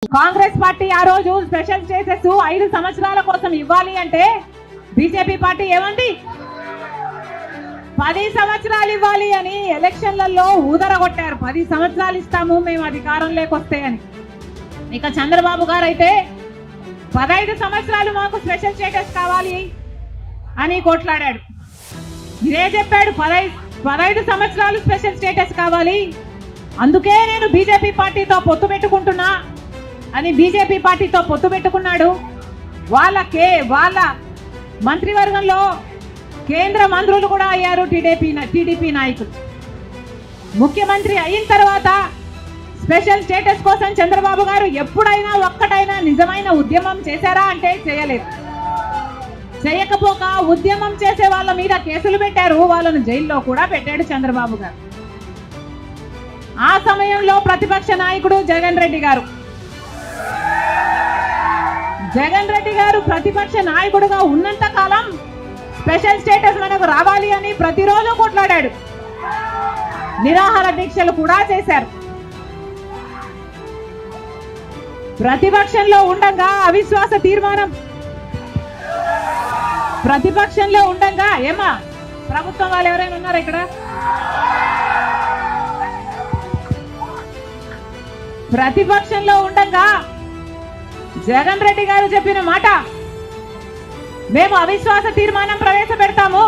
Congress party ఆ రోజు special status 5 సంవత్సరాల కోసం ఇవ్వాలి అంటే బీజేపీ పార్టీ ఏమంది 10 సంవత్సరాలు ఇవ్వాలి అని ఎలక్షన్లలో ఊదరగొట్టారు. 10 సంవత్సరాలు ఇస్తాము మేము అధికారంలోకి వస్తే అని. ఇక చంద్రబాబు గారు అయితే 15 సంవత్సరాలు మాకు స్పెషల్ స్టేటస్ కావాలి అని కొట్లాడాడు. ఇదే చెప్పాడు 15 సంవత్సరాలు స్పెషల్ స్టేటస్ కావాలి, అందుకే నేను బీజేపీ పార్టీతో పొత్తు పెట్టుకుంటున్నా అని బీజేపీ పార్టీతో పొత్తు పెట్టుకున్నాడు. వాళ్ళ మంత్రివర్గంలో కేంద్ర మంత్రులు కూడా అయ్యారు టీడీపీ నాయకులు. ముఖ్యమంత్రి అయిన తర్వాత స్పెషల్ స్టేటస్ కోసం చంద్రబాబు గారు ఎప్పుడైనా ఒక్కటైనా నిజమైన ఉద్యమం చేశారా అంటే చేయలేదు. చేయకపోక ఉద్యమం చేసే వాళ్ళ మీద కేసులు పెట్టారు, వాళ్ళను జైల్లో కూడా పెట్టాడు చంద్రబాబు గారు. ఆ సమయంలో ప్రతిపక్ష నాయకుడు జగన్ రెడ్డి గారు ప్రతిపక్ష నాయకుడుగా ఉన్నంత కాలం స్పెషల్ స్టేటస్ మనకు రావాలి అని ప్రతిరోజు కొట్లాడాడు. నిరాహార దీక్షలు కూడా చేశారు. ప్రతిపక్షంలో ఉండగా అవిశ్వాస తీర్మానం ఏమా ప్రభుత్వం వాళ్ళు ఎవరైనా ఉన్నారా ఇక్కడ? ప్రతిపక్షంలో ఉండగా జగన్ రెడ్డి గారు చెప్పిన మాట, మేము అవిశ్వాస తీర్మానం ప్రవేశపెడతాము,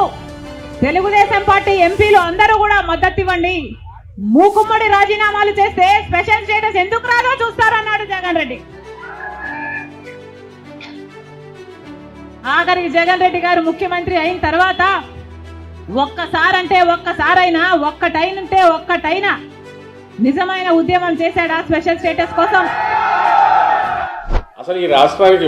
తెలుగుదేశం పార్టీ ఎంపీలు అందరూ కూడా మద్దతు ఇవ్వండి, మూకుమ్మడి రాజీనామాలు చేస్తే స్పెషల్ స్టేటస్ ఎందుకు రాదో చూస్తారన్నాడు జగన్ రెడ్డి. ఆఖరికి జగన్ రెడ్డి గారు ముఖ్యమంత్రి అయిన తర్వాత ఒక్కటైనా నిజమైన ఉద్యమం చేశాడా స్పెషల్ స్టేటస్ కోసం? అసలు ఈ రాష్ట్రానికి